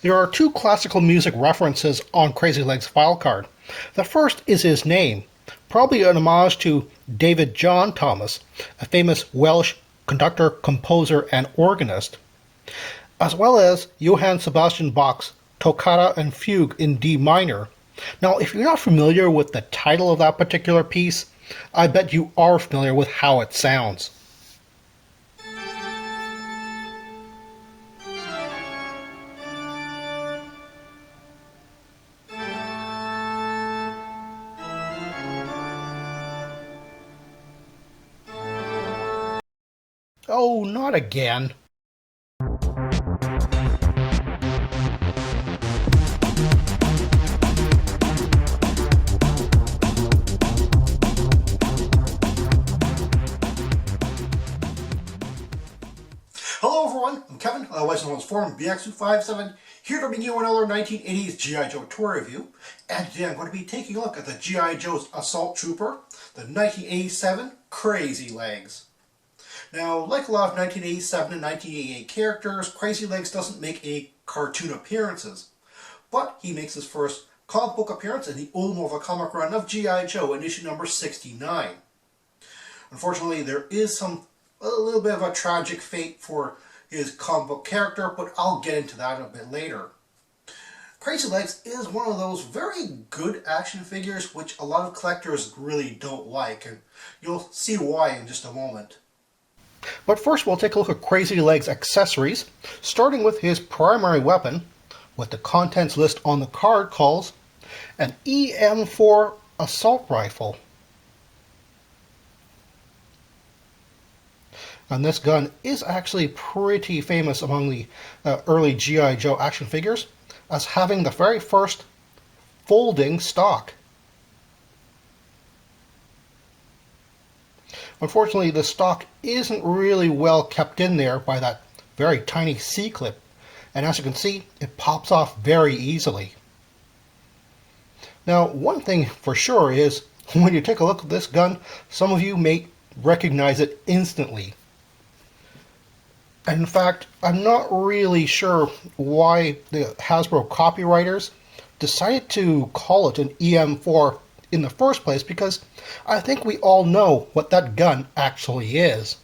There are two classical music references on Crazylegs' file card. The first is his name, probably an homage to David John Thomas, a famous Welsh conductor, composer, and organist, as well as Johann Sebastian Bach's Toccata and Fugue in D minor. Now, if you're not familiar with the title of that particular piece, I bet you are familiar with how it sounds. Oh, not again. Hello everyone, I'm Kevin, otherwise known as Forum BX257, here to bring you another 1980s G.I. Joe tour review. And today I'm going to be taking a look at the G.I. Joe's Assault Trooper, the 1987 Crazylegs. Now, like a lot of 1987 and 1988 characters, Crazylegs doesn't make any cartoon appearances. But he makes his first comic book appearance in the Ulmova comic run of G.I. Joe in issue number 69. Unfortunately, there is a little bit of a tragic fate for his comic book character, but I'll get into that a bit later. Crazylegs is one of those very good action figures which a lot of collectors really don't like, and you'll see why in just a moment. But first we'll take a look at Crazylegs' accessories, starting with his primary weapon, with the contents list on the card calls an EM4 assault rifle. And this gun is actually pretty famous among the early G.I. Joe action figures as having the very first folding stock. Unfortunately, the stock isn't really well kept in there by that very tiny C-clip, and as you can see, it pops off very easily. Now, one thing for sure is, when you take a look at this gun, some of you may recognize it instantly. And in fact, I'm not really sure why the Hasbro copywriters decided to call it an EM4 in the first place, because I think we all know what that gun actually is.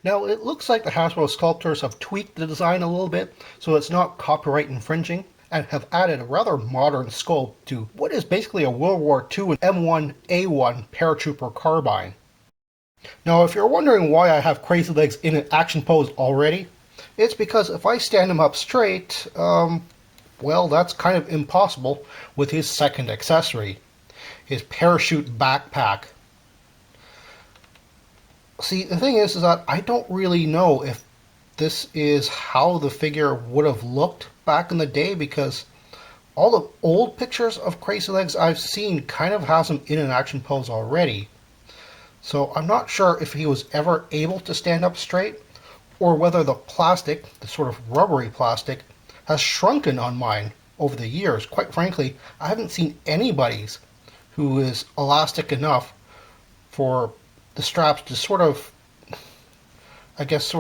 Now, it looks like the Hasbro sculptors have tweaked the design a little bit so it's not copyright infringing, and have added a rather modern scope to what is basically a World War II M1A1 paratrooper carbine. Now, if you're wondering why I have Crazylegs in an action pose already, it's because if I stand him up straight, well, that's kind of impossible with his second accessory, his parachute backpack. See, the thing is that I don't really know if this is how the figure would have looked back in the day, because all the old pictures of Crazylegs I've seen kind of has him in an action pose already. So I'm not sure if he was ever able to stand up straight, or whether the plastic, the sort of rubbery plastic, has shrunken on mine over the years. Quite frankly, I haven't seen anybody's who is elastic enough for the straps to sort of, I guess,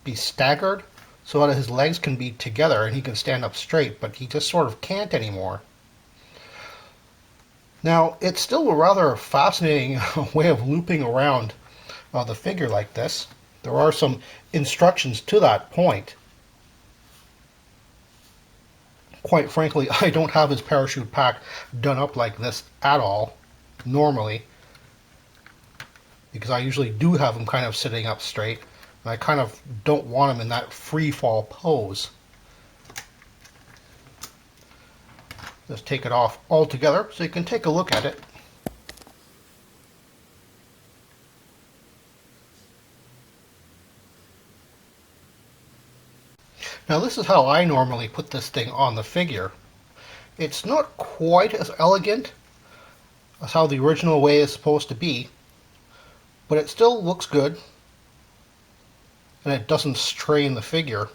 be staggered so that his legs can be together and he can stand up straight, but he just sort of can't anymore. Now, it's still a rather fascinating way of looping around the figure like this. There are some instructions to that point. Quite frankly, I don't have his parachute pack done up like this at all, normally, because I usually do have him kind of sitting up straight, and I kind of don't want him in that free fall pose. Just take it off altogether so you can take a look at it. Now, this is how I normally put this thing on the figure. It's not quite as elegant as how the original way is supposed to be, but it still looks good, and it doesn't strain the figure.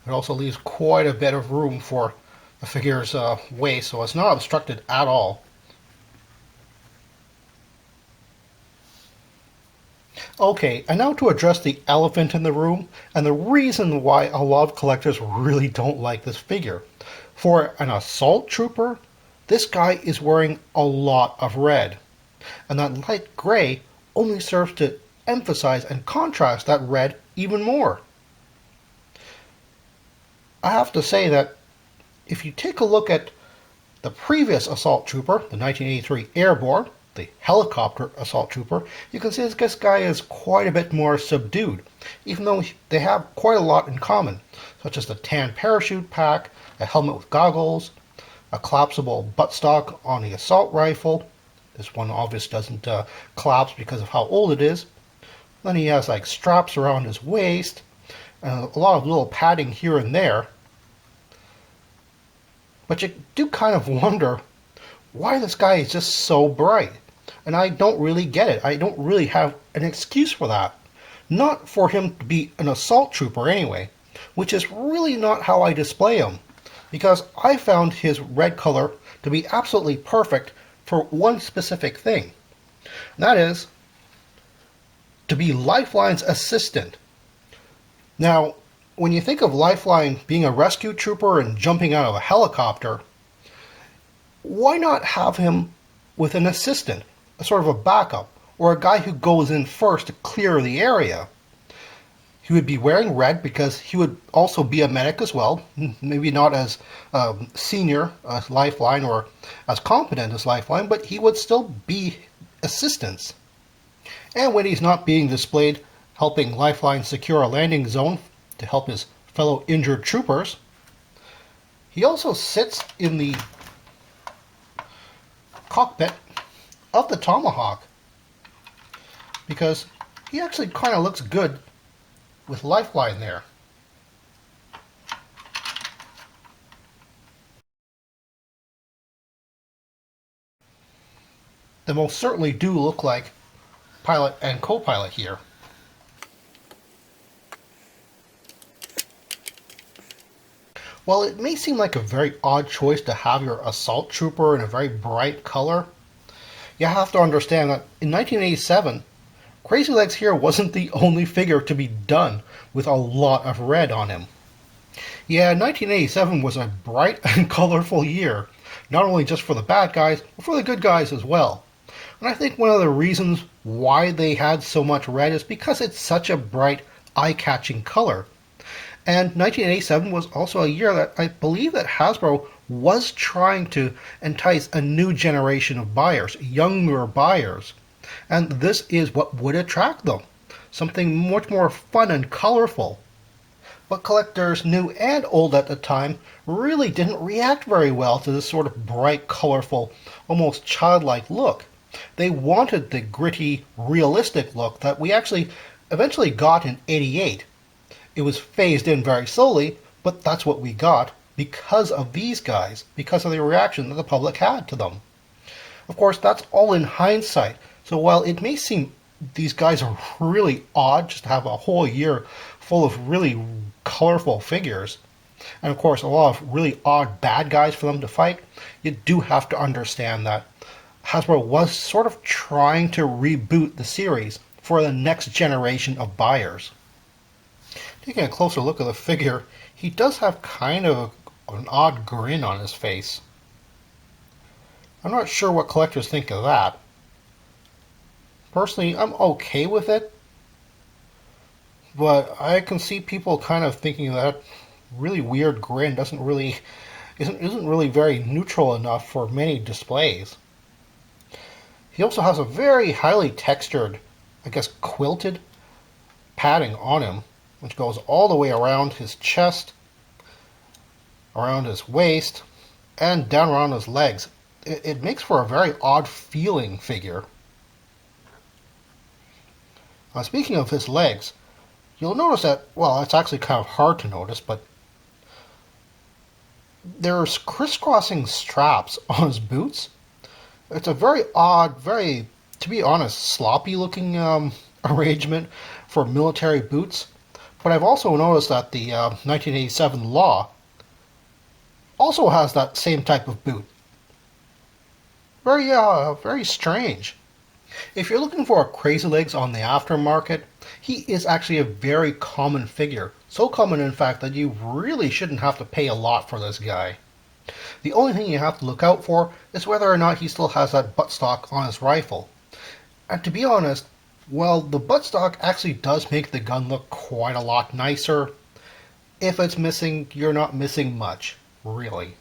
It also leaves quite a bit of room for the figure's waist, so it's not obstructed at all. Okay, and now to address the elephant in the room, and the reason why a lot of collectors really don't like this figure. For an assault trooper, this guy is wearing a lot of red, and that light gray only serves to emphasize and contrast that red even more. I have to say that if you take a look at the previous assault trooper, the 1983 Airborne, the helicopter assault trooper, you can see this guy is quite a bit more subdued, even though they have quite a lot in common, such as the tan parachute pack, a helmet with goggles, a collapsible buttstock on the assault rifle. This one obviously doesn't collapse because of how old it is. Then he has like straps around his waist, and a lot of little padding here and there. But you do kind of wonder why this guy is just so bright. And I don't really get it. I don't really have an excuse for that. Not for him to be an assault trooper anyway, which is really not how I display him. Because I found his red color to be absolutely perfect for one specific thing. And that is to be Lifeline's assistant. Now, when you think of Lifeline being a rescue trooper and jumping out of a helicopter, why not have him with an assistant, a sort of a backup, or a guy who goes in first to clear the area? He would be wearing red because he would also be a medic as well, maybe not as senior as Lifeline or as competent as Lifeline, but he would still be assistance. And when he's not being displayed helping Lifeline secure a landing zone to help his fellow injured troopers, he also sits in the cockpit of the Tomahawk because he actually kind of looks good with Lifeline there. They most certainly do look like pilot and co-pilot here. While it may seem like a very odd choice to have your assault trooper in a very bright color, you have to understand that in 1987, Crazylegs here wasn't the only figure to be done with a lot of red on him. Yeah, 1987 was a bright and colorful year, not only just for the bad guys, but for the good guys as well. And I think one of the reasons why they had so much red is because it's such a bright, eye-catching color. And 1987 was also a year that I believe that Hasbro was trying to entice a new generation of buyers, younger buyers. And this is what would attract them. Something much more fun and colorful. But collectors, new and old at the time, really didn't react very well to this sort of bright, colorful, almost childlike look. They wanted the gritty, realistic look that we actually eventually got in '88. It was phased in very slowly, but that's what we got because of these guys, because of the reaction that the public had to them. Of course, that's all in hindsight. So while it may seem these guys are really odd, just to have a whole year full of really colorful figures, and of course a lot of really odd bad guys for them to fight, you do have to understand that Hasbro was sort of trying to reboot the series for the next generation of buyers. Taking a closer look at the figure, he does have kind of an odd grin on his face. I'm not sure what collectors think of that. Personally, I'm okay with it, but I can see people kind of thinking that really weird grin isn't really very neutral enough for many displays. He also has a very highly textured, I guess quilted padding on him, which goes all the way around his chest, around his waist, and down around his legs. It makes for a very odd feeling figure. Now, speaking of his legs, you'll notice that, well, it's actually kind of hard to notice, but there's crisscrossing straps on his boots. It's a very odd, very, to be honest, sloppy looking arrangement for military boots. But I've also noticed that the 1987 Law also has that same type of boot. Very strange. If you're looking for a Crazylegs on the aftermarket, he is actually a very common figure. So common, in fact, that you really shouldn't have to pay a lot for this guy. The only thing you have to look out for is whether or not he still has that buttstock on his rifle. And to be honest, well, the buttstock actually does make the gun look quite a lot nicer. If it's missing, you're not missing much, really.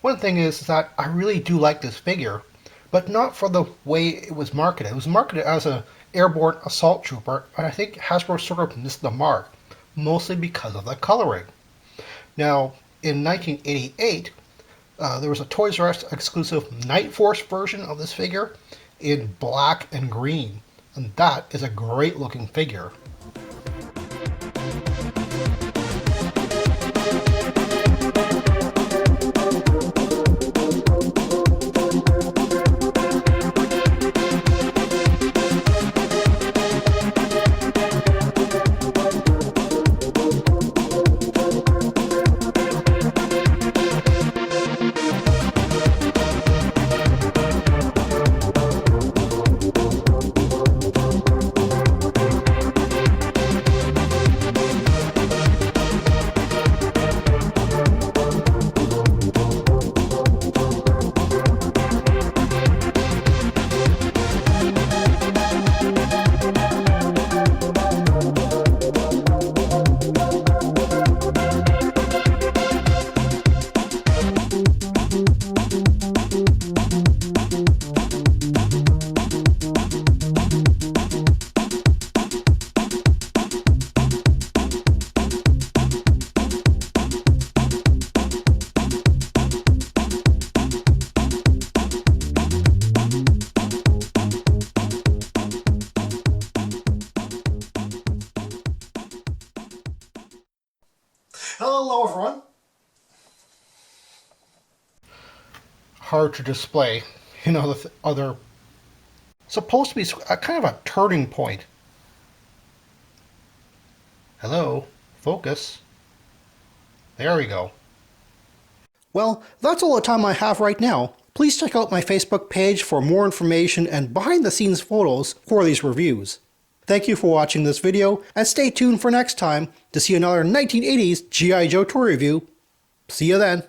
One thing is that I really do like this figure, but not for the way it was marketed. It was marketed as an airborne assault trooper, and I think Hasbro sort of missed the mark, mostly because of the coloring. Now, in 1988, there was a Toys R Us exclusive Night Force version of this figure in black and green, and that is a great looking figure. Hello everyone. Hard to display, the other. Supposed to be a kind of a turning point. Hello, focus. There we go. Well, that's all the time I have right now. Please check out my Facebook page for more information and behind the scenes photos for these reviews. Thank you for watching this video, and stay tuned for next time to see another 1980s G.I. Joe toy review. See you then.